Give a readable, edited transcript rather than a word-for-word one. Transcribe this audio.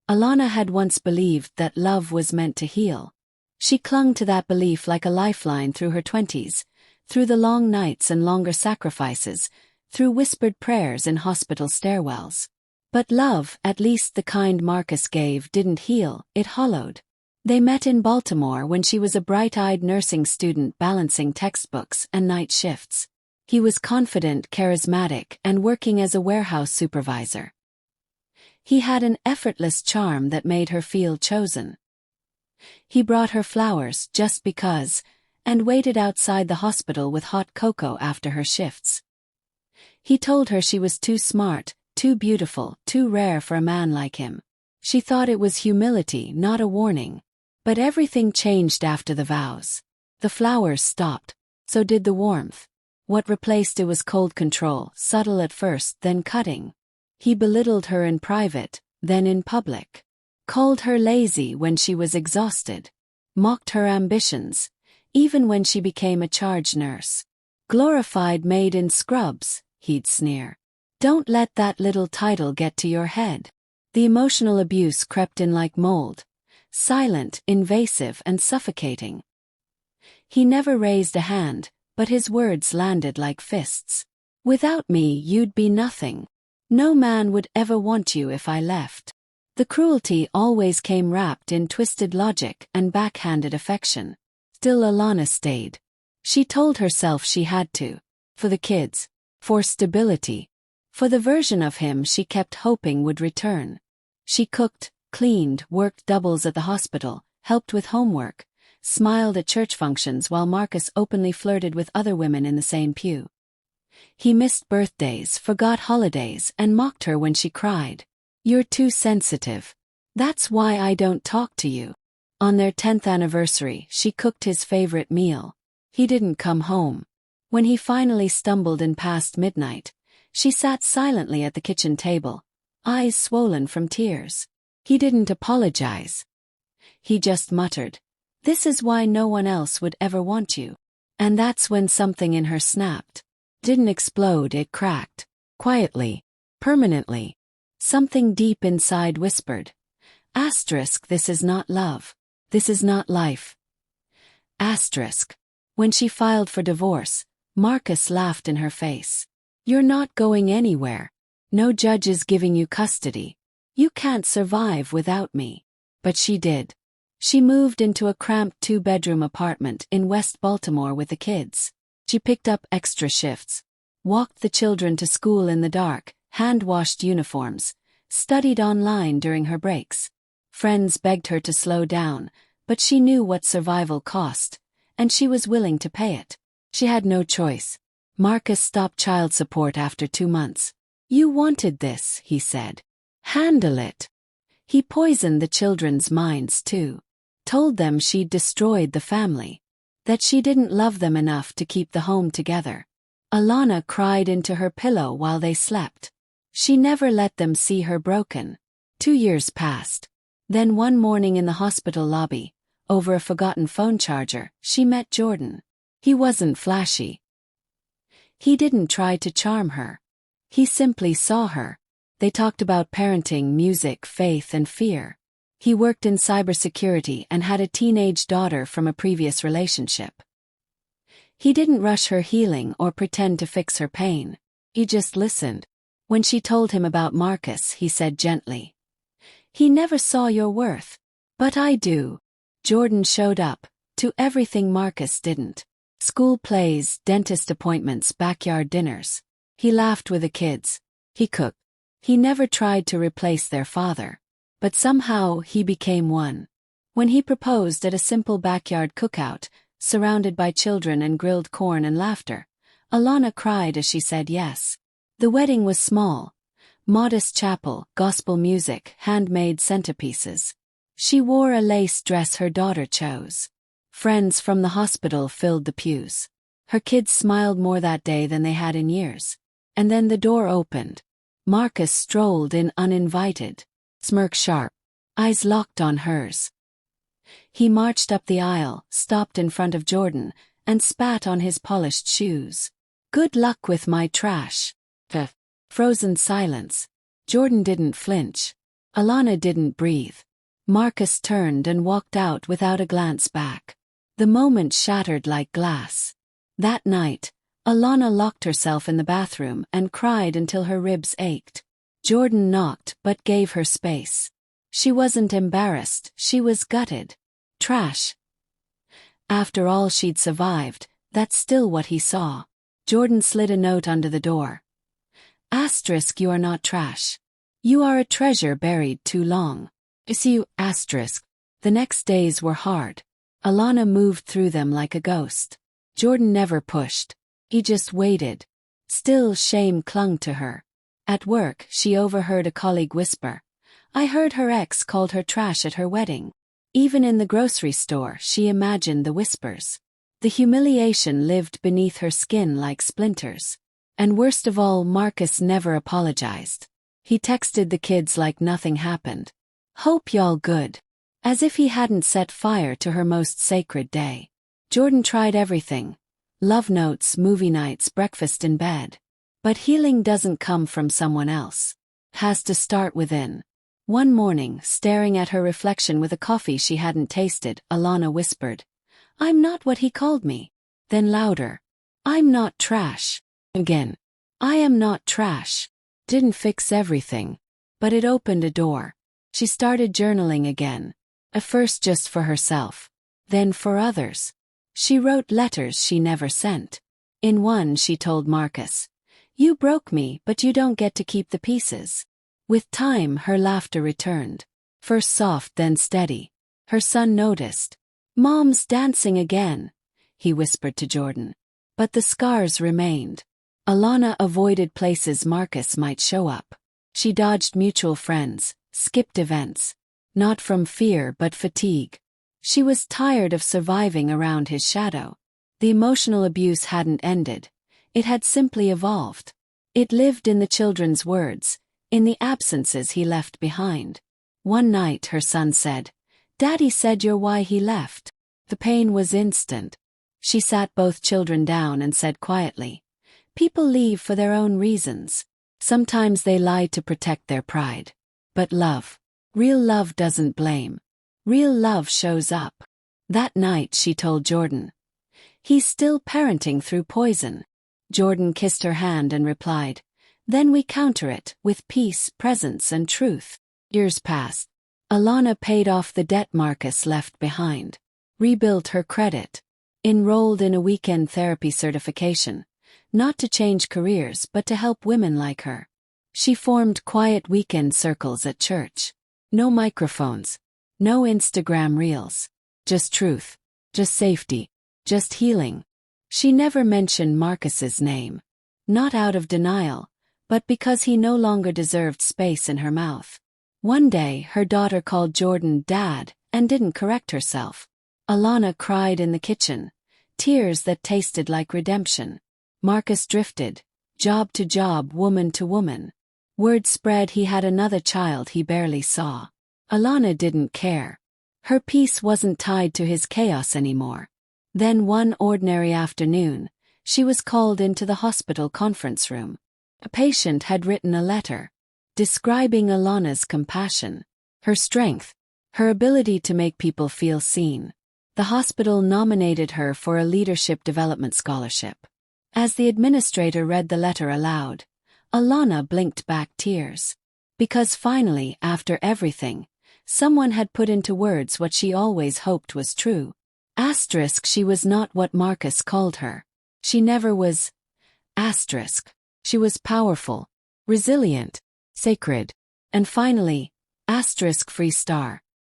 Alana had once believed that love was meant to heal. She clung to that belief like a lifeline through her 20s, through the long nights and longer sacrifices, through whispered prayers in hospital stairwells. But love, at least the kind Marcus gave, didn't heal, it hollowed. They met in Baltimore when she was a bright-eyed nursing student balancing textbooks and night shifts. He was confident, charismatic, and working as a warehouse supervisor. He had an effortless charm that made her feel chosen. He brought her flowers just because, and waited outside the hospital with hot cocoa after her shifts. He told her she was too smart, too beautiful, too rare for a man like him. She thought it was humility, not a warning. But everything changed after the vows. The flowers stopped. So did the warmth. What replaced it was cold control, subtle at first, then cutting. He belittled her in private, then in public. Called her lazy when she was exhausted. Mocked her ambitions, even when she became a charge nurse. Glorified maid in scrubs, he'd sneer. Don't let that little title get to your head. The emotional abuse crept in like mold. Silent, invasive, and suffocating. He never raised a hand, but his words landed like fists. Without me, you'd be nothing. No man would ever want you if I left. The cruelty always came wrapped in twisted logic and backhanded affection. Still Alana stayed. She told herself she had to. For the kids. For stability. For the version of him she kept hoping would return. She cooked, cleaned, worked doubles at the hospital, helped with homework, smiled at church functions while Marcus openly flirted with other women in the same pew. He missed birthdays, forgot holidays, and mocked her when she cried. You're too sensitive. That's why I don't talk to you. On their 10th anniversary, she cooked his favorite meal. He didn't come home. When he finally stumbled in past midnight, she sat silently at the kitchen table, eyes swollen from tears. He didn't apologize. He just muttered, "This is why no one else would ever want you." And that's when something in her snapped. Didn't explode, it cracked. Quietly. Permanently. Something deep inside whispered. Asterisk, this is not love. This is not life. Asterisk. When she filed for divorce, Marcus laughed in her face. You're not going anywhere. No judge is giving you custody. You can't survive without me. But she did. She moved into a cramped 2-bedroom apartment in West Baltimore with the kids. She picked up extra shifts, walked the children to school in the dark, hand-washed uniforms, studied online during her breaks. Friends begged her to slow down, but she knew what survival cost, and she was willing to pay it. She had no choice. Marcus stopped child support after 2 months. You wanted this, he said. Handle it. He poisoned the children's minds too. Told them she'd destroyed the family. That she didn't love them enough to keep the home together. Alana cried into her pillow while they slept. She never let them see her broken. 2 years passed. Then one morning in the hospital lobby, over a forgotten phone charger, she met Jordan. He wasn't flashy. He didn't try to charm her. He simply saw her. They talked about parenting, music, faith, and fear. He worked in cybersecurity and had a teenage daughter from a previous relationship. He didn't rush her healing or pretend to fix her pain. He just listened. When she told him about Marcus, he said gently, "He never saw your worth. But I do." Jordan showed up, to everything Marcus didn't. School plays, dentist appointments, backyard dinners. He laughed with the kids. He cooked. He never tried to replace their father. But somehow he became one. When he proposed at a simple backyard cookout, surrounded by children and grilled corn and laughter, Alana cried as she said yes. The wedding was small. Modest chapel, gospel music, handmade centerpieces. She wore a lace dress her daughter chose. Friends from the hospital filled the pews. Her kids smiled more that day than they had in years. And then the door opened. Marcus strolled in uninvited. Smirk sharp. Eyes locked on hers. He marched up the aisle, stopped in front of Jordan, and spat on his polished shoes. Good luck with my trash. Frozen silence. Jordan didn't flinch. Alana didn't breathe. Marcus turned and walked out without a glance back. The moment shattered like glass. That night, Alana locked herself in the bathroom and cried until her ribs ached. Jordan knocked but gave her space. She wasn't embarrassed, she was gutted. Trash. After all she'd survived, that's still what he saw. Jordan slid a note under the door. Asterisk, you are not trash. You are a treasure buried too long. See you, asterisk. The next days were hard. Alana moved through them like a ghost. Jordan never pushed. He just waited. Still, shame clung to her. At work, she overheard a colleague whisper, I heard her ex called her trash at her wedding. Even in the grocery store, she imagined the whispers. The humiliation lived beneath her skin like splinters. And worst of all, Marcus never apologized. He texted the kids like nothing happened. Hope y'all good. As if he hadn't set fire to her most sacred day. Jordan tried everything. Love notes, movie nights, breakfast in bed. But healing doesn't come from someone else. Has to start within. One morning, staring at her reflection with a coffee she hadn't tasted, Alana whispered, I'm not what he called me. Then louder, I'm not trash. Again, I am not trash. Didn't fix everything. But it opened a door. She started journaling again. At first just for herself. Then for others. She wrote letters she never sent. In one she told Marcus, You broke me, but you don't get to keep the pieces. With time her laughter returned. First soft, then steady. Her son noticed. Mom's dancing again, he whispered to Jordan. But the scars remained. Alana avoided places Marcus might show up. She dodged mutual friends, skipped events. Not from fear but fatigue. She was tired of surviving around his shadow. The emotional abuse hadn't ended. It had simply evolved. It lived in the children's words, in the absences he left behind. One night her son said, Daddy said you're why he left. The pain was instant. She sat both children down and said quietly, People leave for their own reasons. Sometimes they lie to protect their pride. But love, real love doesn't blame. Real love shows up. That night she told Jordan, He's still parenting through poison. Jordan kissed her hand and replied, Then we counter it with peace, presence and truth. Years passed. Alana paid off the debt Marcus left behind. Rebuilt her credit. Enrolled in a weekend therapy certification. Not to change careers but to help women like her. She formed quiet weekend circles at church. No microphones. No Instagram reels. Just truth. Just safety. Just healing. She never mentioned Marcus's name. Not out of denial, but because he no longer deserved space in her mouth. One day her daughter called Jordan Dad and didn't correct herself. Alana cried in the kitchen. Tears that tasted like redemption. Marcus drifted. Job to job, woman to woman. Word spread he had another child he barely saw. Alana didn't care. Her peace wasn't tied to his chaos anymore. Then one ordinary afternoon, she was called into the hospital conference room. A patient had written a letter, describing Alana's compassion, her strength, her ability to make people feel seen. The hospital nominated her for a leadership development scholarship. As the administrator read the letter aloud, Alana blinked back tears. Because finally, after everything, someone had put into words what she always hoped was true. Asterisk, she was not what Marcus called her. She never was. Asterisk. She was powerful, resilient, sacred. And finally, asterisk free star.